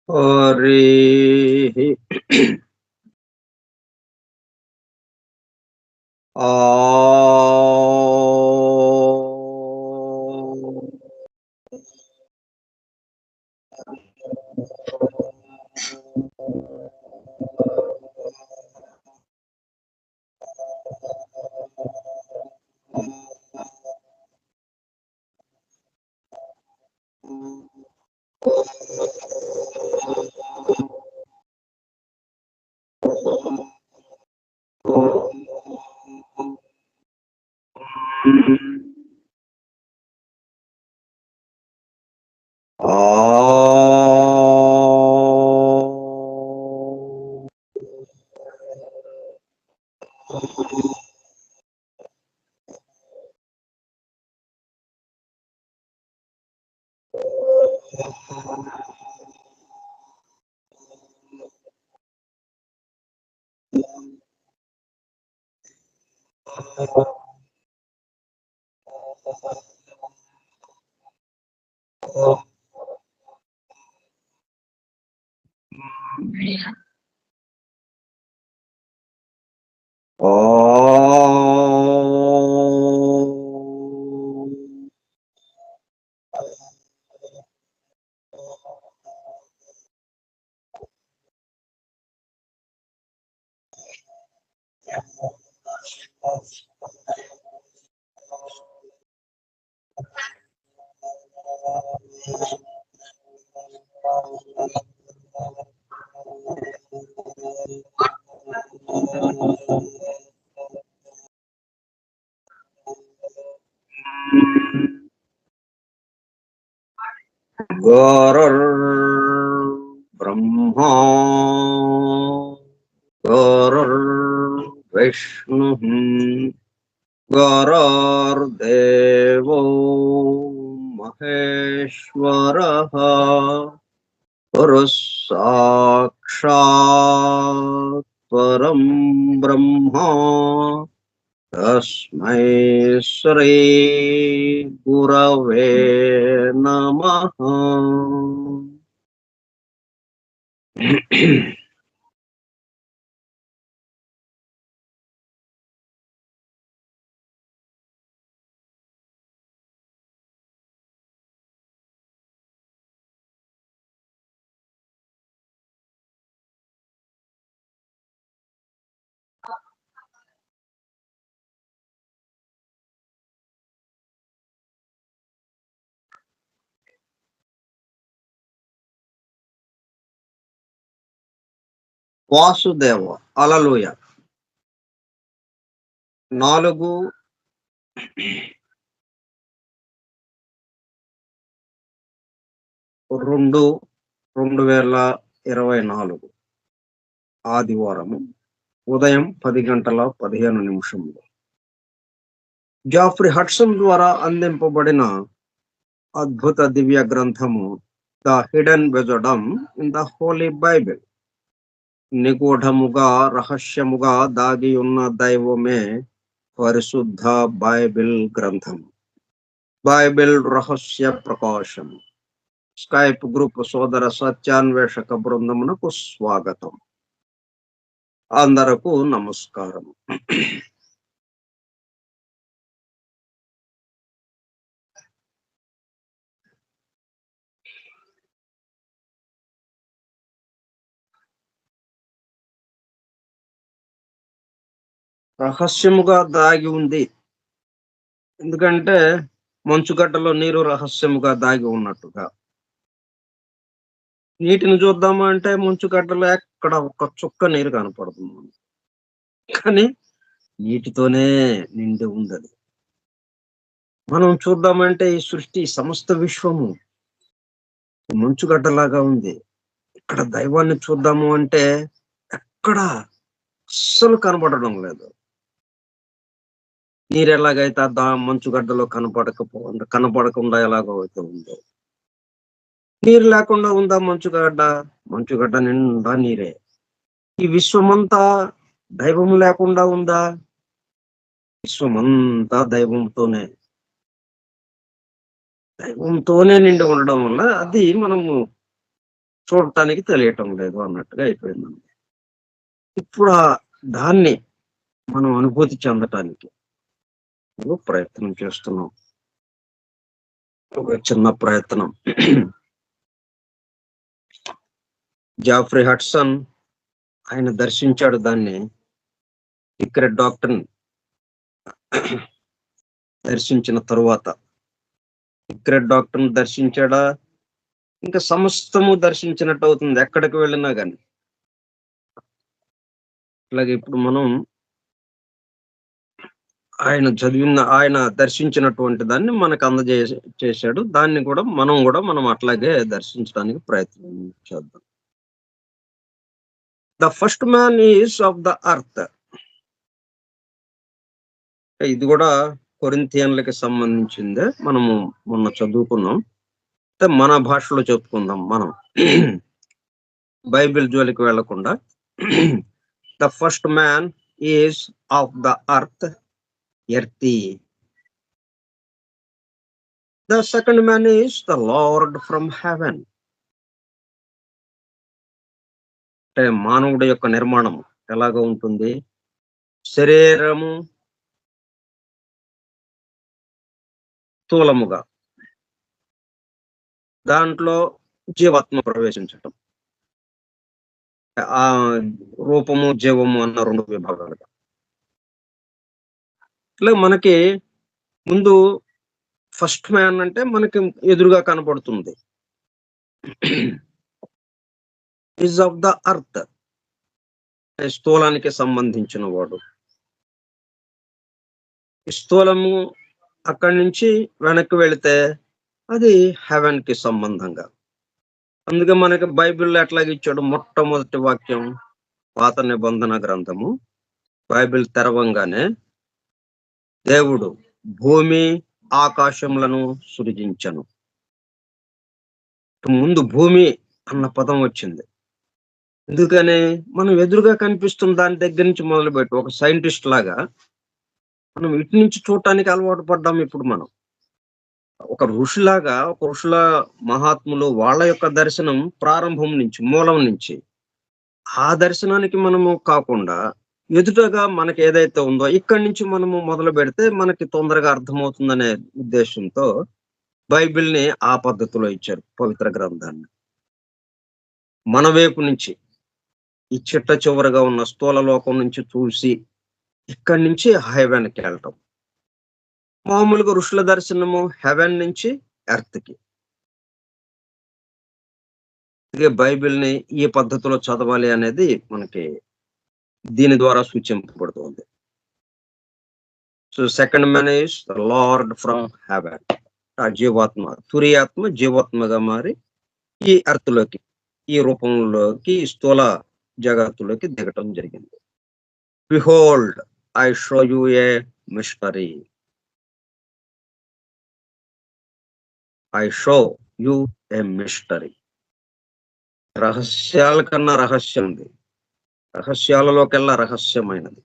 హరి ఆ గురుర్ బ్రహ్మా గురుర్ విష్ణు గురుర్దేవో మహేశ్వరః గురుః సాక్షాత్ పరం బ్రహ్మ తస్మై శ్రీ గురవే నమః. వాసుదేవ అలలోయ 4/2/2024 ఆదివారము ఉదయం 10:15 జాఫ్రీ హడ్సన్ ద్వారా అందింపబడిన అద్భుత దివ్య గ్రంథము the hidden wisdom in the holy Bible. నిగూఢముగా రహస్యముగా దాగి ఉన్న దైవమే పరిశుద్ధ బైబిల్ గ్రంథం. బైబిల్ రహస్య ప్రకాశం. స్కైప్ గ్రూప్ సోదర సత్యాన్వేషక బృందమునకు స్వాగతం. అందరకు నమస్కారం. రహస్యముగా దాగి ఉంది, ఎందుకంటే మంచుగడ్డలో నీరు రహస్యముగా దాగి ఉన్నట్టుగా. నీటిని చూద్దాము అంటే మంచుగడ్డలో ఎక్కడ ఒక్క చుక్క నీరు కనపడుతుంది, కానీ నీటితోనే నిండి ఉంది. మనం చూద్దామంటే ఈ సృష్టి సమస్త విశ్వము మంచుగడ్డలాగా ఉంది. ఇక్కడ దైవాన్ని చూద్దాము అంటే ఎక్కడ అస్సలు కనపడడం లేదు. నీరు ఎలాగైతే మంచుగడ్డలో కనపడకుండా ఎలాగో అయితే ఉందో, నీరు లేకుండా ఉందా మంచుగడ్డ నిండా నీరే. ఈ విశ్వమంతా దైవం లేకుండా ఉందా? విశ్వమంతా దైవంతోనే నిండి ఉండడం వల్ల అది మనము చూడటానికి తెలియటం లేదు అన్నట్టుగా అయిపోయిందండి. ఇప్పుడు దాన్ని మనం అనుభూతి చెందటానికి ప్రయత్నం చేస్తున్నాం. ఒక చిన్న ప్రయత్నం. జాఫ్రీ హడ్సన్ ఆయన దర్శించాడు దాన్ని. సీక్రెట్ డాక్టర్ దర్శించిన తరువాత సీక్రెట్ డాక్టర్ దర్శించాడా, ఇంకా సమస్తము దర్శించినట్టు అవుతుంది ఎక్కడికి వెళ్ళినా కానీ. అలాగే ఇప్పుడు మనం ఆయన దర్శించినటువంటి దాన్ని మనకు చేశాడు. దాన్ని కూడా మనం అట్లాగే దర్శించడానికి ప్రయత్నం చేద్దాం. The first man is of the earth. ఇది కూడా కొరింథియన్లకి సంబంధించిందే. మనము మొన్న చదువుకున్నాం. మన భాషలో చెప్పుకుందాం మనం, బైబిల్ జోలికి వెళ్లకుండా. The first man is of the earth, earthy. The second man is the Lord from heaven. అంటే మానవుడి యొక్క నిర్మాణం ఎలాగ ఉంటుంది? శరీరము స్థూలముగా, దాంట్లో జీవాత్మ ప్రవేశించటం. ఆ రూపము జీవము అన్న 2 విభాగాలుగా. ఇట్లా మనకి ముందు ఫస్ట్ మ్యాన్ అంటే మనకి ఎదురుగా కనపడుతుంది. ఈజ్ ఆఫ్ ద అర్త్, స్థూలానికి సంబంధించిన వాడు. స్థూలము అక్కడి నుంచి వెనక్కి వెళితే అది హెవెన్ కి సంబంధంగా. అందుకే మనకి బైబిల్లో ఎట్లాగ ఇచ్చాడు? మొట్టమొదటి వాక్యం పాత నిబంధన గ్రంథము బైబిల్ తెరవంగానే దేవుడు భూమి ఆకాశములను సృజించను. ముందు భూమి అన్న పదం వచ్చింది. ఎందుకని? మనం ఎదురుగా కనిపిస్తున్న దాని దగ్గర నుంచి మొదలుపెట్టి ఒక సైంటిస్ట్ లాగా మనం ఇటు నుంచి చూడటానికి అలవాటు పడ్డాం. ఇప్పుడు మనం ఒక ఋషుల మహాత్ములు వాళ్ళ యొక్క దర్శనం ప్రారంభం నుంచి, మూలం నుంచి, ఆ దర్శనానికి మనము కాకుండా ఎదుటగా మనకి ఏదైతే ఉందో ఇక్కడి నుంచి మనము మొదలు పెడితే మనకి తొందరగా అర్థమవుతుందనే ఉద్దేశంతో బైబిల్ని ఆ పద్ధతిలో ఇచ్చారు, పవిత్ర గ్రంథాన్ని. మన వైపు నుంచి ఈ చిట్ట చివరగా ఉన్న స్థూల లోకం నుంచి చూసి ఇక్కడి నుంచి హెవెన్కి వెళ్ళటం. మామూలుగా ఋషుల దర్శనము హెవెన్ నుంచి ఎర్త్ కి. బైబిల్ని ఈ పద్ధతిలో చదవాలి అనేది మనకి దీని ద్వారా సూచింపబడుతుంది. So second man is the Lord from heaven. ఆ జీవాత్మ, తురియాత్మ జీవాత్మగా మారి ఈ ఎర్త్ లోకి, ఈ రూపంలోకి, స్థూల జగత్తులోకి దిగటం జరిగింది. Behold I show you a mystery. I show you a mystery. రహస్యాల కన్నా రహస్యం ఉంది, రహస్యాలలోకెల్లా రహస్యమైనది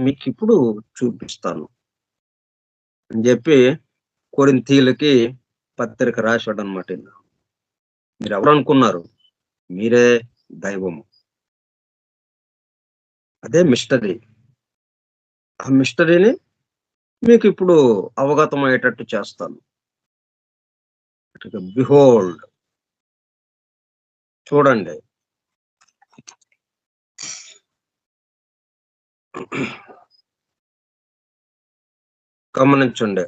మీకు ఇప్పుడు చూపిస్తాను అని చెప్పి కొరింథీయులకి పత్రిక రాశాడు అనమాట. మీరు ఎవరు అనుకున్నారు? మీరే దైవము. అదే మిస్టరీ. ఆ మిస్టరీని మీకు ఇప్పుడు అవగతం అయ్యేటట్టు చేస్తాను. బిహోల్డ్, చూడండి. గమనించండి,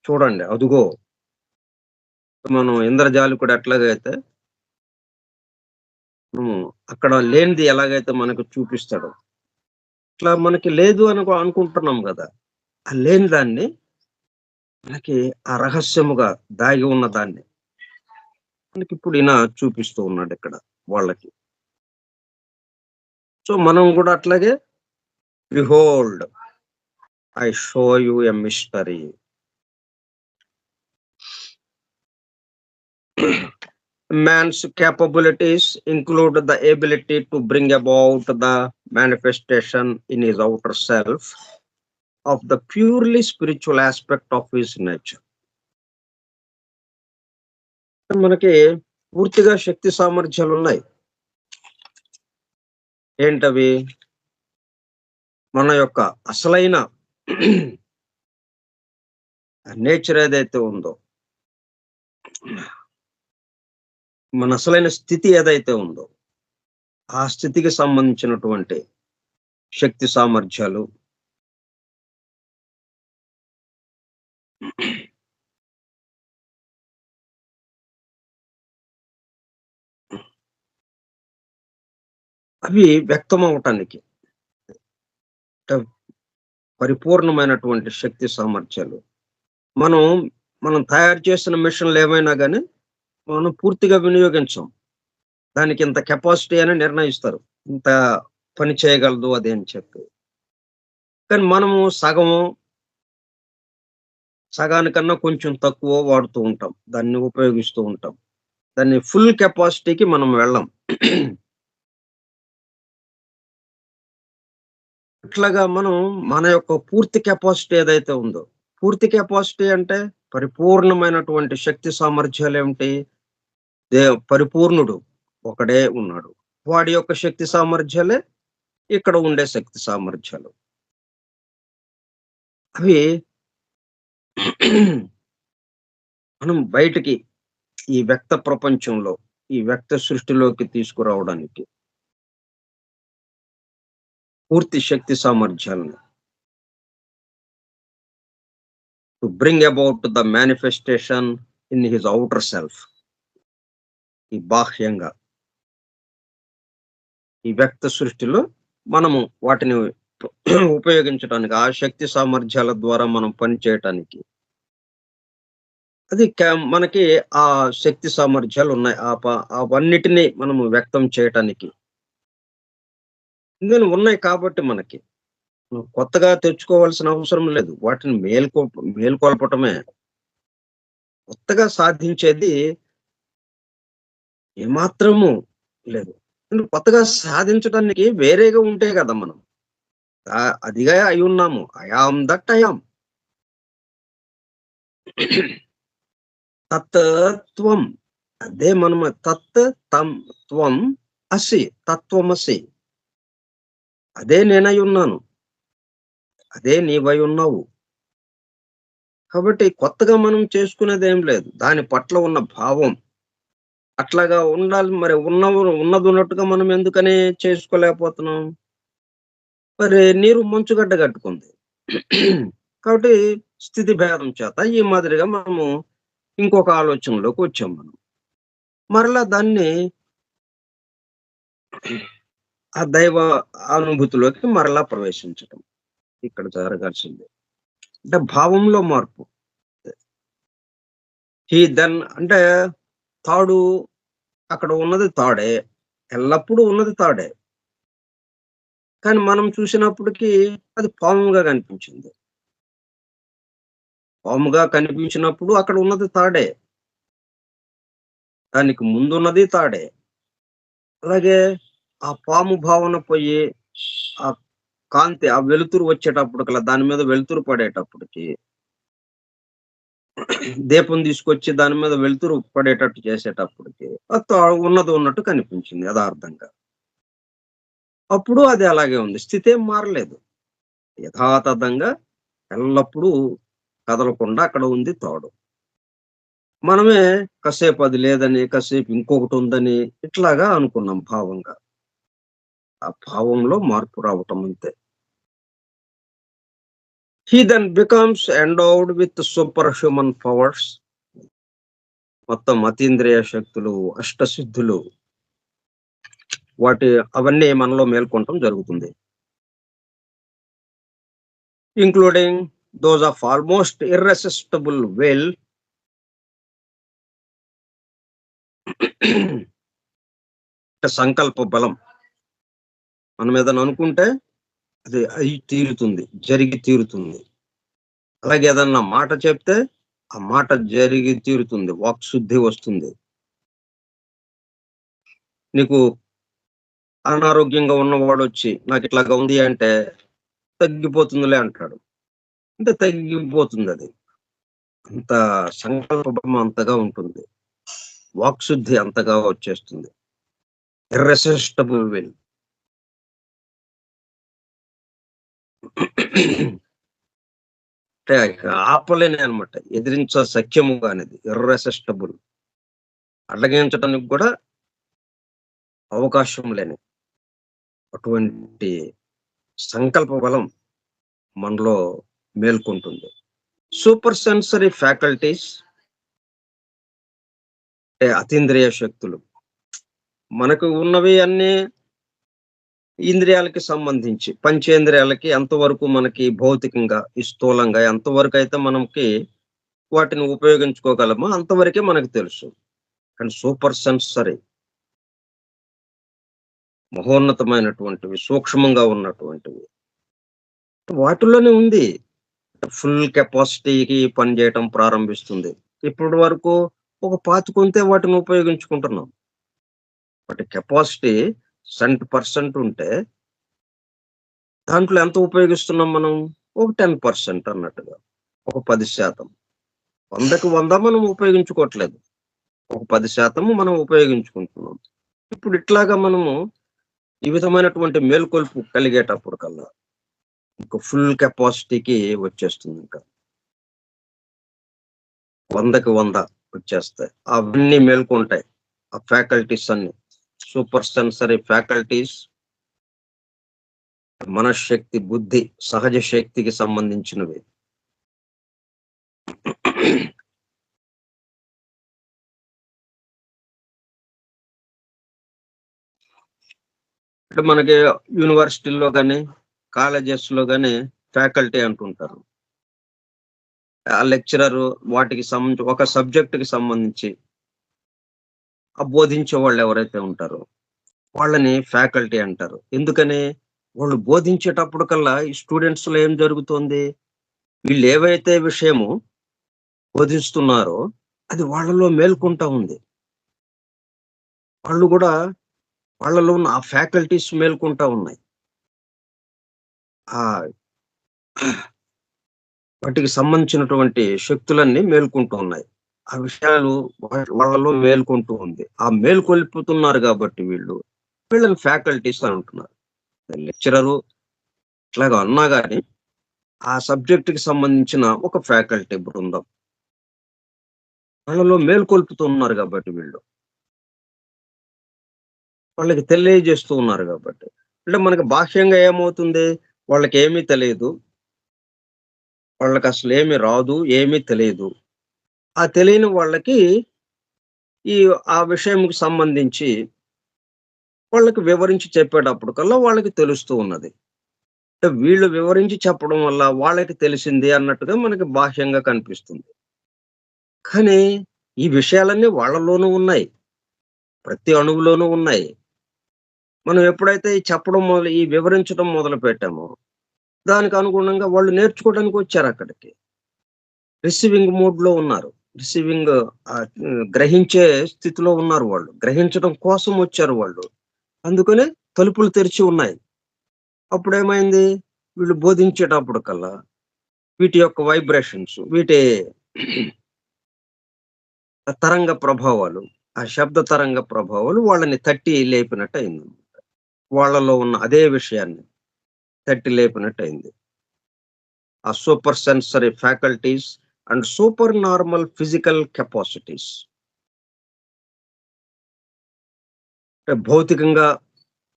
చూడండి, అదుగో. మనం ఇంద్రజాలికుడు ఎట్లాగైతే అక్కడ లేనిది ఎలాగైతే మనకు చూపిస్తాడో, ఇట్లా మనకి లేదు అని అనుకుంటున్నాం కదా, ఆ లేని దాన్ని మనకి ఆ రహస్యముగా దాగి ఉన్న దాన్ని మనకి ఇప్పుడు ఈయన చూపిస్తూ ఉన్నాడు ఇక్కడ వాళ్ళకి. సో మనం కూడా అట్లాగే behold I show you a mystery. Man's capabilities include the ability to bring about the manifestation in his outer self of the purely spiritual aspect of his nature. మనకి పూర్తిగా శక్తి సామర్థ్యాలు ఉన్నాయి. ఏంటవి? మన యొక్క అసలైన నేచర్ ఏదైతే ఉందో, మన అసలైన స్థితి ఏదైతే ఉందో, ఆ స్థితికి సంబంధించినటువంటి శక్తి సామర్థ్యాలు, అవి వ్యక్తం అవటానికి పరిపూర్ణమైనటువంటి శక్తి సామర్థ్యాలు. మనం మనం తయారు చేసిన మిషన్లు ఏమైనా కానీ మనం పూర్తిగా వినియోగించం. దానికి ఇంత కెపాసిటీ అని నిర్ణయిస్తారు. ఇంత పని చేయగలదు అది అని చెప్పి. కానీ మనము సగానికన్నా కొంచెం తక్కువ వాడుతూ ఉంటాం. దాన్ని ఉపయోగిస్తూ ఉంటాం. దాన్ని ఫుల్ కెపాసిటీకి మనం వెళ్ళం. అట్లాగా మనం మన యొక్క పూర్తి కెపాసిటీ ఏదైతే ఉందో, పూర్తి కెపాసిటీ అంటే పరిపూర్ణమైనటువంటి శక్తి సామర్థ్యాలు ఏమిటి? పరిపూర్ణుడు ఒకడే ఉన్నాడు. వాడి యొక్క శక్తి సామర్థ్యాలే ఇక్కడ ఉండే శక్తి సామర్థ్యాలు. అవి మనం బయటికి ఈ వ్యక్త ప్రపంచంలో, ఈ వ్యక్త సృష్టిలోకి తీసుకురావడానికి పూర్తి శక్తి సామర్థ్యాలను to bring about the manifestation in his outer self. ఈ బాహ్యంగా ఈ వ్యక్త సృష్టిలో మనము వాటిని ఉపయోగించడానికి, ఆ శక్తి సామర్థ్యాల ద్వారా మనం పని చేయటానికి, అది మనకి ఆ శక్తి సామర్థ్యాలు ఉన్నాయి. అవన్నిటిని మనము వ్యక్తం చేయటానికి ఇందులో ఉన్నాయి కాబట్టి మనకి కొత్తగా తెచ్చుకోవాల్సిన అవసరం లేదు. వాటిని మేల్కొల్పటమే. కొత్తగా సాధించేది ఏమాత్రము లేదు. కొత్తగా సాధించడానికి వేరేగా ఉంటే కదా మనం అదిగా అయి ఉన్నాము. I am that I am. తత్వం అదే మనం త్వం అసి, తత్వమసి. అదే నేనై ఉన్నాను, అదే నీవై ఉన్నావు. కాబట్టి కొత్తగా మనం చేసుకునేది ఏం లేదు. దాని పట్ల ఉన్న భావం అట్లాగా ఉండాలి. మరి ఉన్నది ఉన్నట్టుగా మనం ఎందుకని చేసుకోలేకపోతున్నాం? మరి నీరు మంచుగడ్డ కట్టుకుంది. కాబట్టి స్థితి భేదం చేత ఈ మాదిరిగా మనము ఇంకొక ఆలోచనలోకి వచ్చాం. మనం మరలా దాన్ని ఆ దైవ అనుభూతిలోకి మరలా ప్రవేశించటం ఇక్కడ జరగాల్సింది. అంటే భావంలో మార్పు. అంటే తాడు అక్కడ ఉన్నది తాడే, ఎల్లప్పుడూ ఉన్నది తాడే. కానీ మనం చూసినప్పటికీ అది పాముగా కనిపించింది. పాముగా కనిపించినప్పుడు అక్కడ ఉన్నది తాడే, దానికి ముందున్నది తాడే. అలాగే ఆ పాము భావన పోయి ఆ కాంతి, ఆ వెలుతురు వచ్చేటప్పటికల్లా, దాని మీద వెలుతురు పడేటప్పటికి, దీపం తీసుకొచ్చి దాని మీద వెలుతురు పడేటట్టు చేసేటప్పటికి ఉన్నది ఉన్నట్టు కనిపించింది యథార్థంగా. అప్పుడు అది అలాగే ఉంది. స్థితి ఏం మారలేదు. యథాతథంగా ఎల్లప్పుడూ కదలకుండా అక్కడ ఉంది తాడు. మనమే కాసేపు అది లేదని, కాసేపు ఇంకొకటి ఉందని ఇట్లాగా అనుకున్నాం భావంగా. ఆ భావంలో మార్పు రావటం అంతే. He then becomes endowed with superhuman powers. మొత్తం అతీంద్రియ శక్తులు, అష్టసిద్ధులు, అవన్నీ మనలో మేల్కొనటం జరుగుతుంది. Including those of almost irresistible will. సంకల్ప బలం. మనం ఏదైనా అనుకుంటే అది అయి తీరుతుంది, జరిగి తీరుతుంది. అలాగే ఏదన్నా మాట చెప్తే ఆ మాట జరిగి తీరుతుంది, వాక్శుద్ధి వస్తుంది. నీకు అనారోగ్యంగా ఉన్నవాడు వచ్చి నాకు ఇట్లాగా ఉంది అంటే తగ్గిపోతుందిలే అంటాడు. అంటే తగ్గిపోతుంది. అది అంత సంకల్ప బలం అంతగా ఉంటుంది. వాక్శుద్ధి అంతగా వచ్చేస్తుంది. Irresistible will. అంటే ఆపలేని అనమాట. సఖ్యము కానిది ఇర్రెసిస్టబుల్. అడ్డగించడానికి కూడా అవకాశం లేని అటువంటి సంకల్ప బలం మనలో మేల్కొంటుంది. సూపర్ సెన్సరీ ఫ్యాకల్టీస్ అంటే అతీంద్రియ శక్తులు. మనకు ఉన్నవి అన్నీ ఇంద్రియాలకి సంబంధించి, పంచేంద్రియాలకి ఎంతవరకు మనకి భౌతికంగా, ఈ స్థూలంగా ఎంతవరకు అయితే మనకి వాటిని ఉపయోగించుకోగలమో అంతవరకే మనకు తెలుసు. కానీ సూపర్ సెన్సరీ మహోన్నతమైనటువంటివి, సూక్ష్మంగా ఉన్నటువంటివి వాటిలోనే ఉంది. ఫుల్ కెపాసిటీకి పనిచేయటం ప్రారంభిస్తుంది. ఇప్పటి వరకు ఒక పాతుకుంటే వాటిని ఉపయోగించుకుంటున్నాం. వాటి కెపాసిటీ 100% ఉంటే దాంట్లో ఎంత ఉపయోగిస్తున్నాం మనం? ఒక 10% అన్నట్టుగా, ఒక 10%. 100కి 100 మనం ఉపయోగించుకోవట్లేదు. ఒక 10% మనం ఉపయోగించుకుంటున్నాం. ఇప్పుడు ఇట్లాగా మనము ఈ విధమైనటువంటి మేల్కొల్పు కలిగేటప్పుడు కల్లా ఇంకా ఫుల్ కెపాసిటీకి వచ్చేస్తుంది. ఇంకా 100కి 100 వచ్చేస్తాయి. అవన్నీ మేల్కొంటాయి. ఆ ఫ్యాకల్టీస్ అన్ని సూపర్ సెన్సరీ ఫ్యాకల్టీస్, మనశ్శక్తి, బుద్ధి, సహజ శక్తికి సంబంధించినవి. అంటే మనకి యూనివర్సిటీల్లో కానీ కాలేజెస్ లో కానీ ఫ్యాకల్టీ అంటుంటారు. ఆ లెక్చరర్ వాటికి సంబంధించి ఒక సబ్జెక్ట్ కి సంబంధించి ఆ బోధించే వాళ్ళు ఎవరైతే ఉంటారో వాళ్ళని ఫ్యాకల్టీ అంటారు. ఎందుకని? వాళ్ళు బోధించేటప్పుడు కల్లా ఈ స్టూడెంట్స్ లో ఏం జరుగుతుంది? వీళ్ళు ఏవైతే విషయము బోధిస్తున్నారో అది వాళ్ళలో మేల్కొంటా ఉంది. వాళ్ళు కూడా వాళ్ళలో ఉన్న ఆ ఫ్యాకల్టీస్ మేల్కొంటా ఉన్నాయి. ఆ వాటికి సంబంధించినటువంటి శక్తులన్నీ మేల్కొంటూ ఉన్నాయి. ఆ విషయాలు వాళ్ళలో మేల్కొంటూ ఉంది. ఆ మేల్కొల్పుతున్నారు కాబట్టి వీళ్ళని ఫ్యాకల్టీస్ అని అంటున్నారు. లెక్చరరు ఇట్లాగా అన్నా గాని ఆ సబ్జెక్ట్ కి సంబంధించిన ఒక ఫ్యాకల్టీ బృందం వాళ్ళలో మేల్కొల్పుతున్నారు కాబట్టి వాళ్ళకి తెలియజేస్తూ ఉన్నారు కాబట్టి. అంటే మనకి బాహ్యంగా ఏమవుతుంది? వాళ్ళకి ఏమీ తెలియదు. వాళ్ళకి అసలు ఏమి రాదు, ఏమీ తెలియదు. ఆ తెలియని వాళ్ళకి ఈ ఆ విషయంకి సంబంధించి వాళ్ళకి వివరించి చెప్పేటప్పుడు కల్లా వాళ్ళకి తెలుస్తూ ఉన్నది. అంటే వీళ్ళు వివరించి చెప్పడం వల్ల వాళ్ళకి తెలిసింది అన్నట్టుగా మనకి బాహ్యంగా కనిపిస్తుంది. కానీ ఈ విషయాలన్నీ వాళ్ళలోనూ ఉన్నాయి. ప్రతి అణువులోనూ ఉన్నాయి. మనం ఎప్పుడైతే ఈ వివరించడం మొదలుపెట్టామో దానికి అనుగుణంగా వాళ్ళు నేర్చుకోవడానికి వచ్చారక్కడికి. రిసీవింగ్ మోడ్‌లో ఉన్నారు. రిసీవింగ్ గ్రహించే స్థితిలో ఉన్నారు వాళ్ళు. గ్రహించడం కోసం వచ్చారు వాళ్ళు. అందుకనే తలుపులు తెరిచి ఉన్నాయి. అప్పుడేమైంది? వీళ్ళు బోధించేటప్పుడు కల్లా వీటి యొక్క వైబ్రేషన్స్, వీటి తరంగ ప్రభావాలు, ఆ శబ్ద తరంగ ప్రభావాలు వాళ్ళని తట్టి లేపినట్టయింది. వాళ్ళలో ఉన్న అదే విషయాన్ని తట్టి లేపినట్టయింది. ఆ super sensory faculties and super normal physical capacities. అంటే భౌతికంగా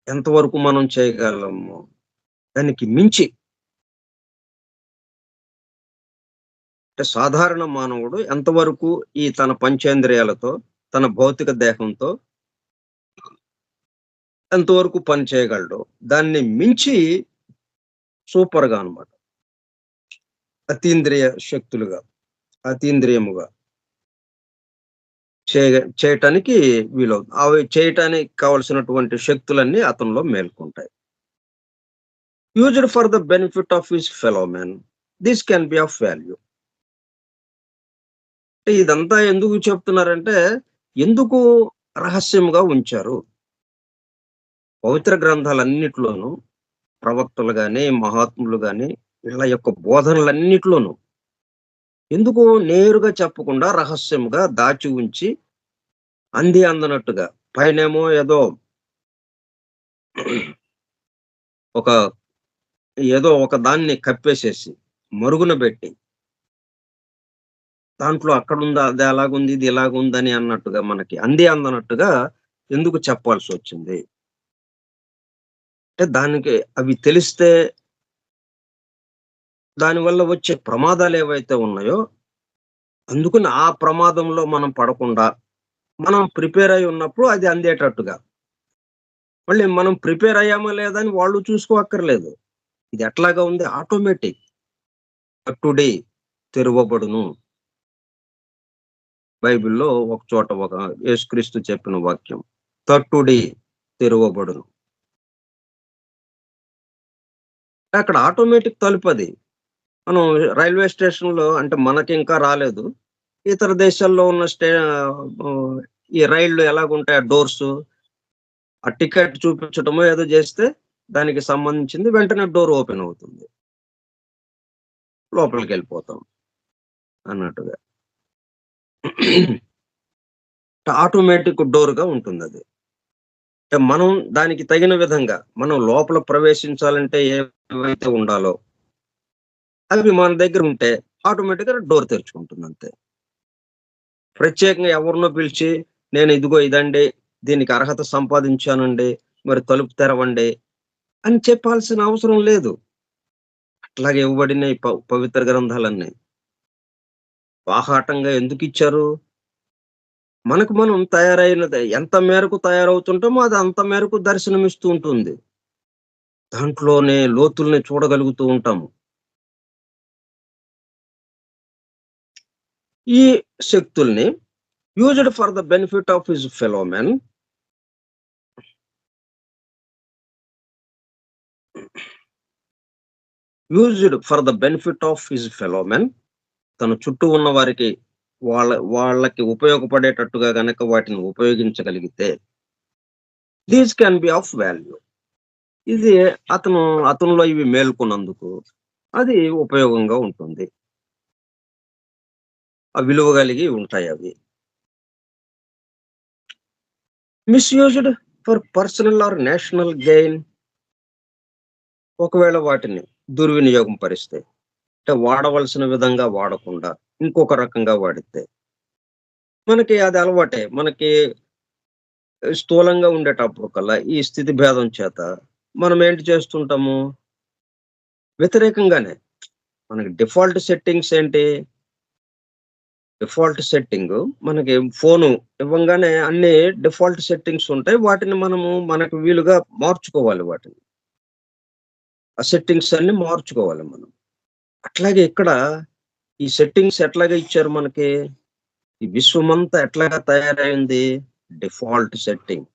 ఎంతవరకు మనం చేయగలము దానికి మించి, అంటే సాధారణ మానవుడు ఎంతవరకు ఈ తన పంచేంద్రియాలతో, తన భౌతిక దేహంతో ఎంతవరకు పని చేయగలడు దాన్ని మించి సూపర్‌గా అన్నమాట. అతీంద్రియ శక్తులుగా, అతీంద్రియముగా చేయటానికి వీలవుతుంది. అవి చేయటానికి కావలసినటువంటి శక్తులన్నీ అతనిలో మేల్కొంటాయి. Used for the benefit of his fellow man. This can be of value. అంటే ఇదంతా ఎందుకు చెప్తున్నారంటే, ఎందుకు రహస్యముగా ఉంచారు? పవిత్ర గ్రంథాలన్నిటిలోనూ ప్రవక్తలు గాని, మహాత్ములు గాని వీళ్ళ యొక్క బోధనలన్నిటిలోనూ ఎందుకు నేరుగా చెప్పకుండా రహస్యముగా దాచి ఉంచి అంది అందనట్టుగా పైనేమో ఏదో ఒక ఏదో ఒక దాన్ని కప్పేసేసి మరుగున పెట్టి దాంట్లో అక్కడుందా అది అలాగుంది ఇది ఇలాగుందని అన్నట్టుగా మనకి అంది అందనట్టుగా ఎందుకు చెప్పాల్సొచ్చింది? అంటే దానికి అవి తెలిస్తే దానివల్ల వచ్చే ప్రమాదాలేవైతే ఉన్నాయో, అందుకని ఆ ప్రమాదంలో మనం పడకుండా, మనం ప్రిపేర్ అయ్యి ఉన్నప్పుడు అది అందేటట్టుగా. మళ్ళీ మనం ప్రిపేర్ అయ్యామా లేదా అని వాళ్ళు చూసుకోక్కర్లేదు. ఇది ఎట్లాగా ఉంది ఆటోమేటిక్. టుడే తెరవబడును. బైబిల్‌లో ఒక చోట ఒక యేసుక్రీస్తు చెప్పిన వాక్యం. తట్టుడి తెరవబడును. అక్కడ ఆటోమేటిక్ తలుపది. మనం రైల్వే స్టేషన్‌లో అంటే మనకింకా రాలేదు. ఇతర దేశాల్లో ఉన్న ఈ రైళ్లు ఎలాగుంటాయి ఆ డోర్సు, ఆ టికెట్ చూపించటమో ఏదో చేస్తే దానికి సంబంధించింది వెంటనే డోర్ ఓపెన్ అవుతుంది. లోపలికెళ్ళిపోతాం అన్నట్టుగా. ఆటోమేటిక్ డోర్‌గా ఉంటుందది. అంటే మనం దానికి తగిన విధంగా మనం లోపల ప్రవేశించాలంటే ఏవైతే ఉండాలో అవి మన దగ్గరుంటే ఆటోమేటిక్‌గా డోర్ తెరుచుకుంటుందంతే. ప్రత్యేకంగా ఎవరినో పిలిచి నేను ఇదిగో ఇదండి, దీనికి అర్హత సంపాదించానండి, మరి తలుపు తెరవండి అని చెప్పాల్సిన అవసరం లేదు. అట్లాగే ఇవ్వబడిన ఈ పవిత్ర గ్రంథాలన్నీ. బాహాటంగా ఎందుకిచ్చారు? మనకు మనం తయారైనది ఎంత మేరకు తయారవుతుంటామో అది అంత మేరకు దర్శనమిస్తూ ఉంటుంది. దాంట్లోనే లోతుల్ని చూడగలుగుతూ ఉంటాము. ఈ శక్తుల్ని used for the benefit of his fellow men used for the benefit of his fellow men తన చుట్టూ ఉన్న వారికి వాళ్ళకి ఉపయోగపడేటట్టుగా గనక వాటిని ఉపయోగించగలిగితే these can be of value. ఇది అతను అతనిలో ఇవి మేల్కొన్నందుకు అది ఉపయోగంగా ఉంటుంది. ఆ విలువ కలిగి ఉంటాయవి. Misused for personal or national gain ఒకవేళ వాటిని దుర్వినియోగం పరిస్తే, అంటే వాడవలసిన విధంగా వాడకుండా ఇంకొక రకంగా వాడితే, మనకి అది అలవాటే. మనకి స్థూలంగా ఉండేటప్పుడు కల్లా ఈ స్థితి భేదం చేత మనం ఏంటి చేస్తుంటాము, వ్యతిరేకంగానే మనకి డిఫాల్ట్ సెట్టింగ్స్ ఏంటి? డిఫాల్ట్ సెట్టింగు మనకి ఫోను ఇవ్వంగానే అన్ని డిఫాల్ట్ సెట్టింగ్స్ ఉంటాయి. వాటిని మనము మనకు వీలుగా మార్చుకోవాలి వాటిని. ఆ సెట్టింగ్స్ అన్ని మార్చుకోవాలి మనం. అట్లాగే ఇక్కడ ఈ సెట్టింగ్స్ ఎట్లాగా ఇచ్చారు మనకి? ఈ విశ్వమంతా ఎట్లాగా తయారైంది? Default setting.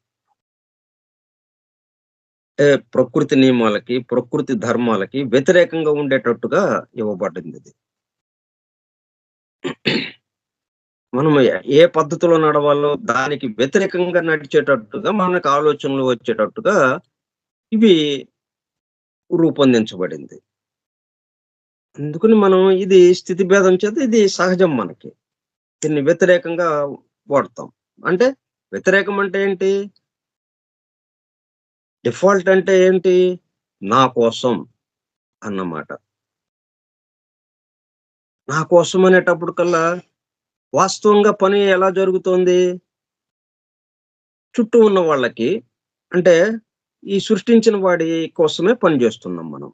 అంటే ప్రకృతి నియమాలకి, ప్రకృతి ధర్మాలకి వ్యతిరేకంగా ఉండేటట్టుగా ఇవ్వబడిందిది. మనం ఏ పద్ధతిలో నడవాలో దానికి వ్యతిరేకంగా నడిచేటట్టుగా మనకు ఆలోచనలు వచ్చేటట్టుగా ఇవి రూపొందించబడింది. అందుకని మనం ఇది స్థితి భేదం చేత ఇది సహజం మనకి. దీన్ని వ్యతిరేకంగా వాడతాం. అంటే వ్యతిరేకం అంటే ఏంటి? డిఫాల్ట్ అంటే ఏంటి? నా కోసం అన్నమాట. నా కోసం అనేటప్పటికల్లా వాస్తవంగా పని ఎలా జరుగుతోంది? చుట్టూ ఉన్న వాళ్ళకి అంటే ఈ సృష్టించిన వాడి కోసమే పని జేస్తున్నాం మనం.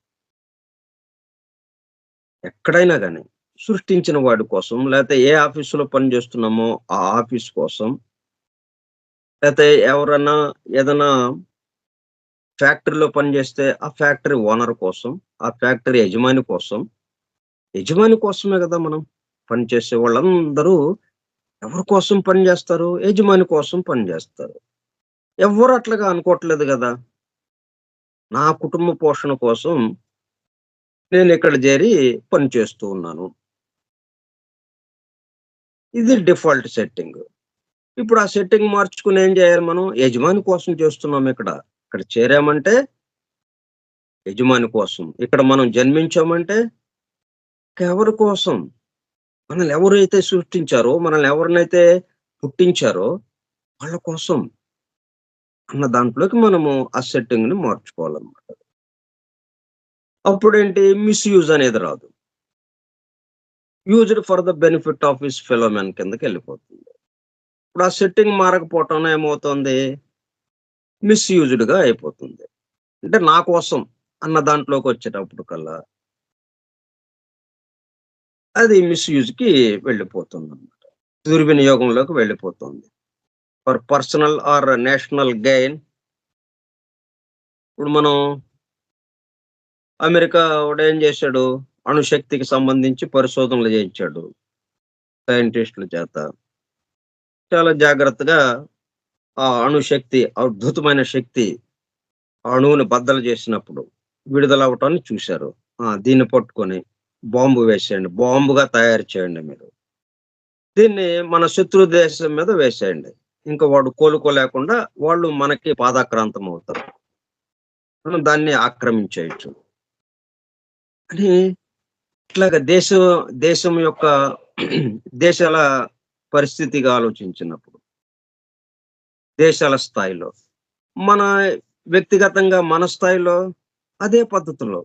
ఎక్కడైనా గాని. సృష్టించిన వాడి కోసం లేతే ఏ ఆఫీస్‌లో పని జేస్తున్నామో ఆ ఆఫీస్ కోసం, లేతే ఎవరన్నా ఏదన్నా ఫ్యాక్టరీలో పని జేస్తే ఆ ఫ్యాక్టరీ ఓనర్ కోసం, ఆ ఫ్యాక్టరీ యజమాని కోసం, యజమాని కోసమే గదా మనం పని చేసే వాళ్ళందరూ ఎవరి కోసం పని జేస్తారు? యజమాని కోసం పని జేస్తారు. ఎవ్వరు అట్లాగా అనుకోవట్లేదు గదా! నా కుటుంబ పోషణ కోసం నేనిక్కడ జేరి పని చేస్తూ ఉన్నాను. ఇది డిఫాల్ట్ సెట్టింగ్. ఇప్పుడు ఆ సెట్టింగ్ మార్చుకొని ఏం జేయాలి మనం? యజమాని కోసం చేస్తున్నాం ఇక్కడ. ఇక్కడ చేరామంటే యజమాని కోసం. ఇక్కడ మనం జన్మించామంటే ఎవరి కోసం? మనల్ని ఎవరైతే సృష్టించారో, మనల్ని ఎవరినైతే పుట్టించారో వాళ్ళ కోసం అన్న దాంట్లోకి మనము ఆ సెట్టింగ్‌ని మార్చుకోవాలన్నమాట. అప్పుడేంటి మిస్‌యూజ్ అనేది రాదు. Used for the benefit of his fellow man కిందకెళ్ళిపోతుంది. ఇప్పుడు ఆ సెట్టింగ్ మారకపోవటం ఏమవుతుంది? మిస్‌యూజ్డ్‌గా అయిపోతుంది. అంటే నా కోసం అన్న దాంట్లోకొచ్చేటప్పుడు కల్లా అది మిస్‌యూజ్‌కి వెళ్ళిపోతుందన్నమాట. దుర్వినియోగంలోకి వెళ్ళిపోతుంది. For personal or national gain. ఇప్పుడు మనం అమెరికా వాడేం చేశాడు? అణుశక్తికి సంబంధించి పరిశోధనలు చేయించాడు సైంటిస్టుల చేత. చాలా జాగ్రత్తగా ఆ అణుశక్తి అద్భుతమైన శక్తి ఆ అణువుని బద్దలు చేసినప్పుడు విడుదలవ్వటాన్ని చూశారు. దీన్ని పట్టుకొని బాంబు వేసేయండి. బాంబుగా తయారు చేయండి మీరు. దీన్ని మన శత్రు దేశం మీద వేసేయండి. ఇంక వాడు కోలుకోలేకుండా వాళ్ళు మనకి పాదాక్రాంతం అవుతారు. మనం దాన్ని ఆక్రమించేయొచ్చు. అని ఇట్లాగ దేశం యొక్క దేశాల పరిస్థితిగా ఆలోచించినప్పుడు, దేశాల స్థాయిలో, మన వ్యక్తిగతంగా మన స్థాయిలో అదే పద్ధతిలో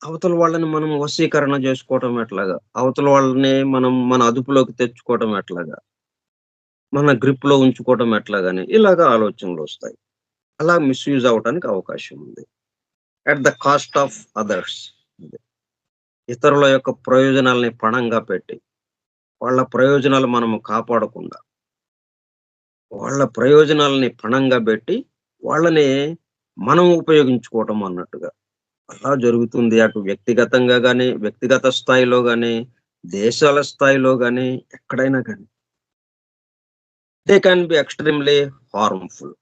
అవతల వాళ్ళని మనం వశీకరణ చేసుకోవటం ఎట్లాగా? అవతల వాళ్ళని మనం మన అదుపులోకి తెచ్చుకోవటం ఎట్లాగా? మన గ్రిప్‌లో ఉంచుకోవటం ఎట్లాగని ఇలాగ ఆలోచనలొస్తాయి. అలా మిస్‌యూజ్ అవ్వటానికి అవకాశం ఉంది. At the cost of others. ఇతరుల యొక్క ప్రయోజనాల్ని పణంగా పెట్టి, వాళ్ళ ప్రయోజనాలు మనము కాపాడకుండా, వాళ్ళ ప్రయోజనాలని పణంగా బెట్టి, వాళ్ళని మనం ఉపయోగించుకోవటం అన్నట్టుగా. అలా జరుగుతుంది. అటు వ్యక్తిగతంగా గాని, వ్యక్తిగత స్థాయిలో గాని, దేశాల స్థాయిలో గాని, ఎక్కడైనా గాని. They can be extremely harmful.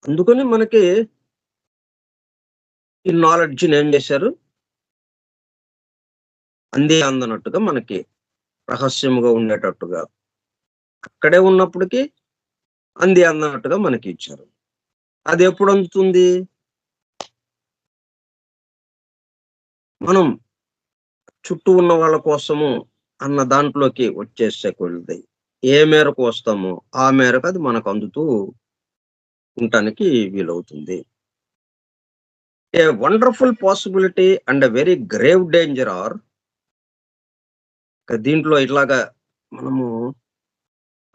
అందుకని మనకి ఈ నాలెడ్జ్‌ని ఏం జేశారు, అందే అందనట్టుగా మనకి రహస్యముగా ఉండేటట్టుగా, అక్కడే ఉన్నప్పటికీ అంది అన్నట్టుగా మనకిచ్చారు. అదెప్పుడు అందుతుంది? మనం చుట్టూ ఉన్న వాళ్ళ కోసము అన్న దాంట్లోకి వచ్చేసే కొలిది. ఏ మేరకు వస్తామో, ఆ మేరకు అది మనకు అందుతూ ఉండటానికి వీలవుతుంది. A wonderful possibility and a very grave danger or దీంట్లో ఇట్లాగా మనము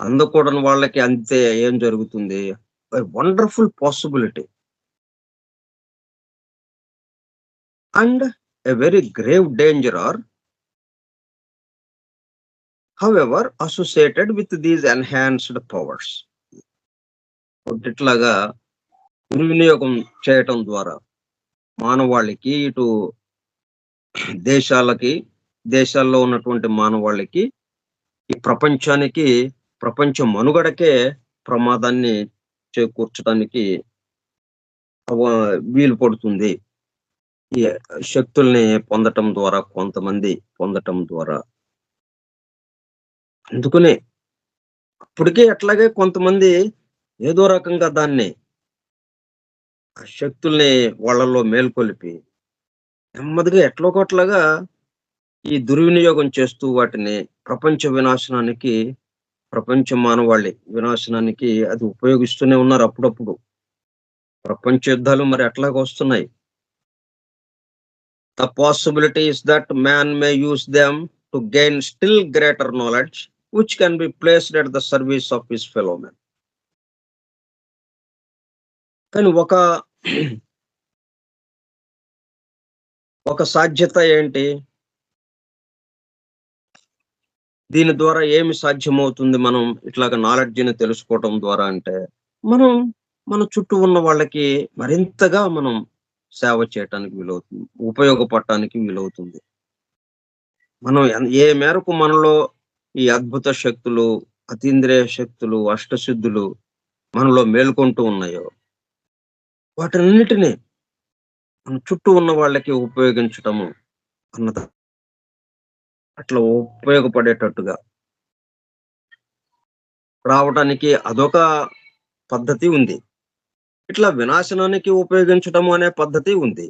అందకూడని వాళ్ళకి అందితే ఏం జరుగుతుంది? A wonderful possibility and a very grave danger or however associated with these enhanced powers. ఇట్లాగా దుర్వినియోగం చేయటం ద్వారా మానవాళికి ఇటు దేశాలకి, దేశాల్లో ఉన్నటువంటి మానవాళికి, ఈ ప్రపంచానికి, ప్రపంచ మనుగడకే ప్రమాదాన్ని చేకూర్చడానికి అవ వీలు పడుతుంది. ఈ శక్తుల్ని పొందటం ద్వారా కొంతమంది పొందటం ద్వారా. అందుకనే అప్పటికే అట్లాగే కొంతమంది ఏదో రకంగా దాన్ని ఆ శక్తుల్ని వాళ్ళలో మేల్కొలిపి నెమ్మదిగా ఎట్లోగొట్లాగా ఈ దుర్వినియోగం చేస్తూ వాటిని ప్రపంచ వినాశనానికి, ప్రపంచ మానవాళి వినాశనానికి అది ఉపయోగిస్తూనే ఉన్నారు అప్పుడప్పుడు. ప్రపంచ యుద్ధాలు మరి అట్లాగొస్తున్నాయి. The possibility is that man may use them to gain still greater knowledge which can be placed at the service of his fellow man. కానీ ఒక సాధ్యత ఏంటి? దీని ద్వారా ఏమి సాధ్యమవుతుంది మనం ఇట్లాగ నాలెడ్జ్‌ని తెలుసుకోవటం ద్వారా అంటే, మనం మన చుట్టూ ఉన్న వాళ్ళకి మరింతగా మనం సేవ చేయటానికి వీలవుతుంది. ఉపయోగపడటానికి వీలవుతుంది. మనం ఏ మేరకు మనలో ఈ అద్భుత శక్తులు, అతీంద్రియ శక్తులు, అష్టసిద్ధులు మనలో మేల్కొంటూ ఉన్నాయో, వాటన్నిటిని మన చుట్టూ ఉన్న వాళ్ళకి ఉపయోగించటము అన్నది అట్లా ఉపయోగపడేటట్టుగా రావటానికి అదొక పద్ధతి ఉంది. ఇట్లా వినాశనానికి ఉపయోగించటము అనే పద్ధతి ఉంది.